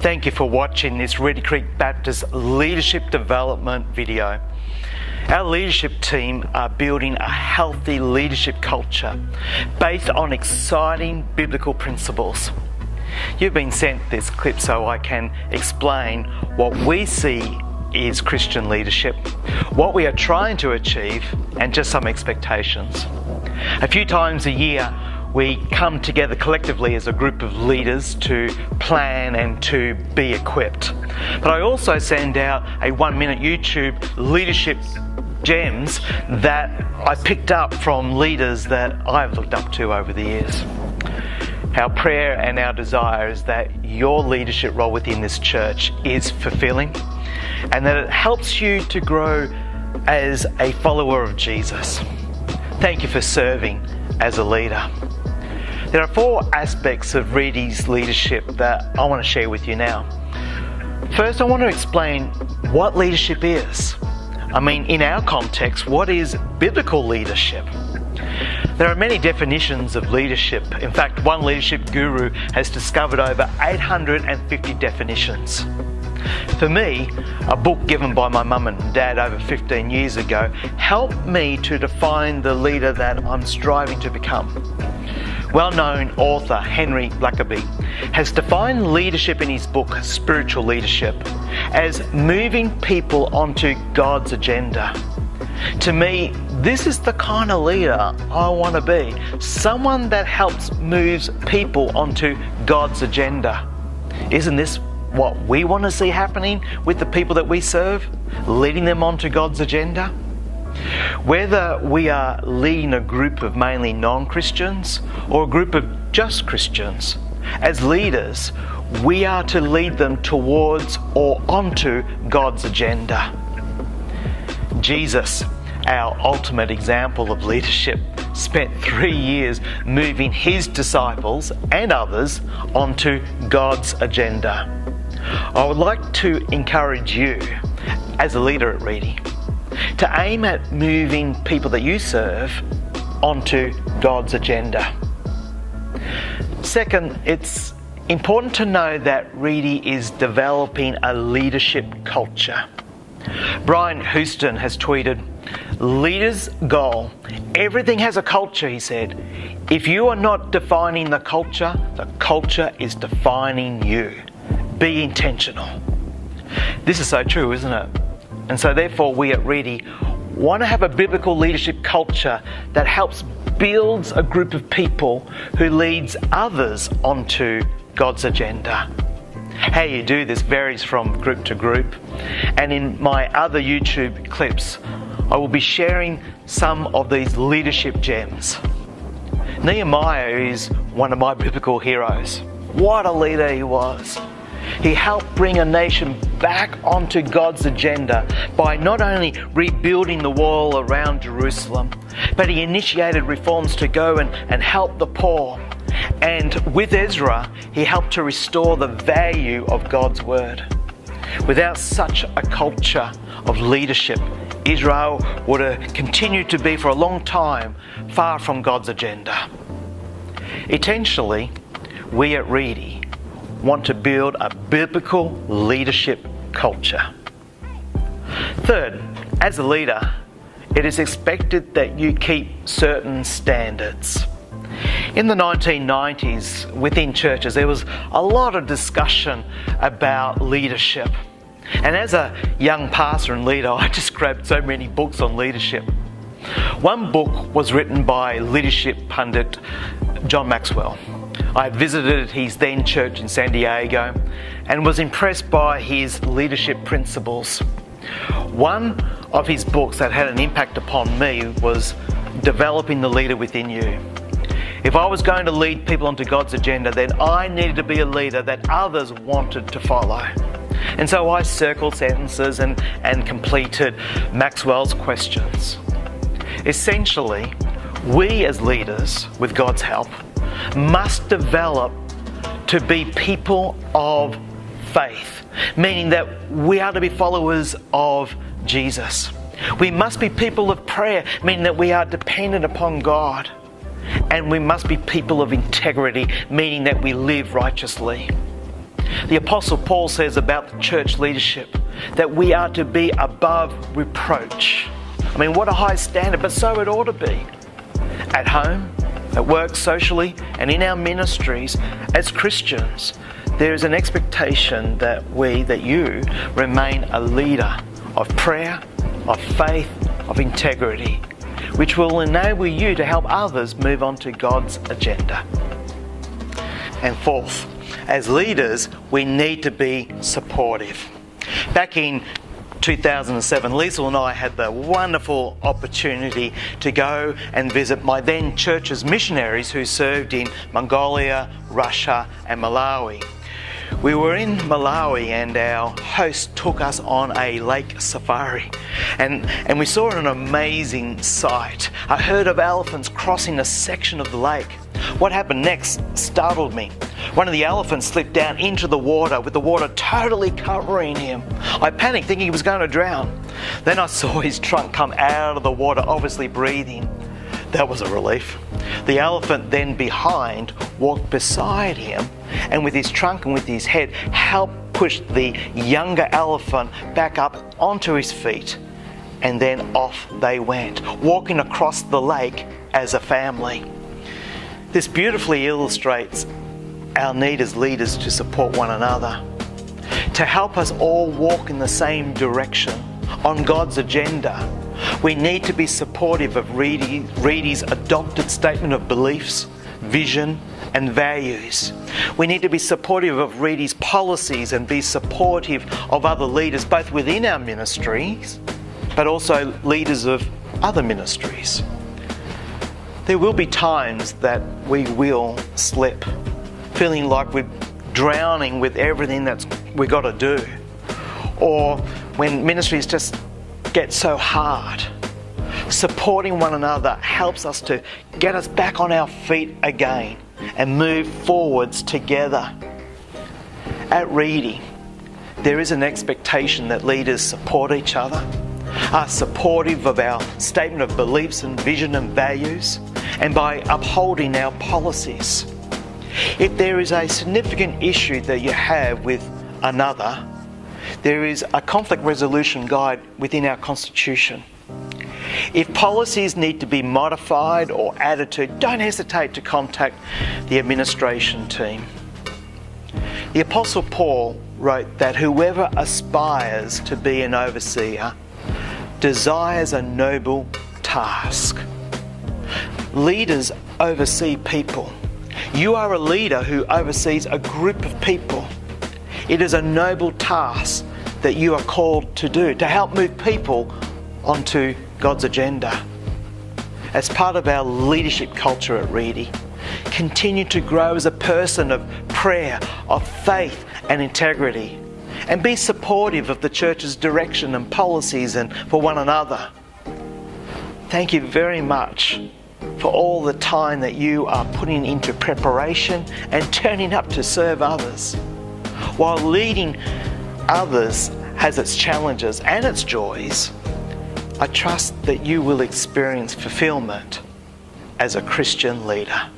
Thank you for watching this Reedy Creek Baptist Leadership Development video. Our leadership team are building a healthy leadership culture based on exciting biblical principles. You've been sent this clip so I can explain what we see is Christian leadership, what we are trying to achieve, and just some expectations. A few times a year, we come together collectively as a group of leaders to plan and to be equipped. But I also send out a 1-minute YouTube leadership gems that I picked up from leaders that I've looked up to over the years. Our prayer and our desire is that your leadership role within this church is fulfilling and that it helps you to grow as a follower of Jesus. Thank you for serving as a leader. There are 4 aspects of Reedy's leadership that I want to share with you now. First, I want to explain what leadership is. In our context, what is biblical leadership? There are many definitions of leadership. In fact, one leadership guru has discovered over 850 definitions. For me, a book given by my mum and dad over 15 years ago helped me to define the leader that I'm striving to become. Well-known author Henry Blackaby has defined leadership in his book, Spiritual Leadership, as moving people onto God's agenda. To me, this is the kind of leader I want to be. Someone that helps moves people onto God's agenda. Isn't this what we want to see happening with the people that we serve? Leading them onto God's agenda? Whether we are leading a group of mainly non-Christians or a group of just Christians, as leaders, we are to lead them towards or onto God's agenda. Jesus, our ultimate example of leadership, spent 3 years moving his disciples and others onto God's agenda. I would like to encourage you, as a leader at Reedy, to aim at moving people that you serve onto God's agenda. Second, it's important to know that Reedy is developing a leadership culture. Brian Houston has tweeted, "Leaders' goal, everything has a culture," he said. "If you are not defining the culture is defining you. Be intentional." This is so true, isn't it? And so therefore we at Reedy want to have a biblical leadership culture that helps builds a group of people who leads others onto God's agenda. How you do this varies from group to group, and in my other YouTube clips I will be sharing some of these leadership gems. Nehemiah is one of my biblical heroes. What a leader he was. He helped bring a nation back onto God's agenda by not only rebuilding the wall around Jerusalem, but he initiated reforms to go and help the poor. And with Ezra, he helped to restore the value of God's word. Without such a culture of leadership, Israel would have continued to be for a long time far from God's agenda. Essentially, we at Reedy want to build a biblical leadership culture. Third, as a leader, it is expected that you keep certain standards. In the 1990s, within churches, there was a lot of discussion about leadership. And as a young pastor and leader, I just grabbed so many books on leadership. One book was written by leadership pundit John Maxwell. I visited his then church in San Diego and was impressed by his leadership principles. One of his books that had an impact upon me was Developing the Leader Within You. If I was going to lead people onto God's agenda, then I needed to be a leader that others wanted to follow. And so I circled sentences and completed Maxwell's questions. Essentially, we as leaders, with God's help, must develop to be people of faith, meaning that we are to be followers of Jesus. We must be people of prayer, meaning that we are dependent upon God. And we must be people of integrity, meaning that we live righteously. The Apostle Paul says about the church leadership that we are to be above reproach. I mean, what a high standard, but so it ought to be. At home, at work, socially, and in our ministries as Christians, there is an expectation that you remain a leader of prayer, of faith, of integrity, which will enable you to help others move on to God's agenda. And fourth, as leaders, we need to be supportive. Back in 2007, Liesl and I had the wonderful opportunity to go and visit my then church's missionaries who served in Mongolia, Russia and Malawi. We were in Malawi and our host took us on a lake safari and we saw an amazing sight. A herd of elephants crossing a section of the lake. What happened next startled me. One of the elephants slipped down into the water with the water totally covering him. I panicked thinking he was going to drown. Then I saw his trunk come out of the water, obviously breathing. That was a relief. The elephant then behind walked beside him and with his trunk and with his head helped push the younger elephant back up onto his feet. And then off they went, walking across the lake as a family. This beautifully illustrates our need as leaders to support one another, to help us all walk in the same direction on God's agenda. We need to be supportive of Reedy's adopted statement of beliefs, vision and values. We need to be supportive of Reedy's policies and be supportive of other leaders, both within our ministries, but also leaders of other ministries. There will be times that we will slip, feeling like we're drowning with everything that we've got to do. Or when ministries just get so hard. Supporting one another helps us to get us back on our feet again and move forwards together. At Reedy, there is an expectation that leaders support each other, are supportive of our statement of beliefs and vision and values, and by upholding our policies. If there is a significant issue that you have with another, there is a conflict resolution guide within our Constitution. If policies need to be modified or added to, don't hesitate to contact the administration team. The Apostle Paul wrote that whoever aspires to be an overseer desires a noble task. Leaders oversee people. You are a leader who oversees a group of people. It is a noble task that you are called to do, to help move people onto God's agenda. As part of our leadership culture at Reedy, continue to grow as a person of prayer, of faith and integrity, and be supportive of the church's direction and policies and for one another. Thank you very much for all the time that you are putting into preparation and turning up to serve others. While leading others has its challenges and its joys, I trust that you will experience fulfillment as a Christian leader.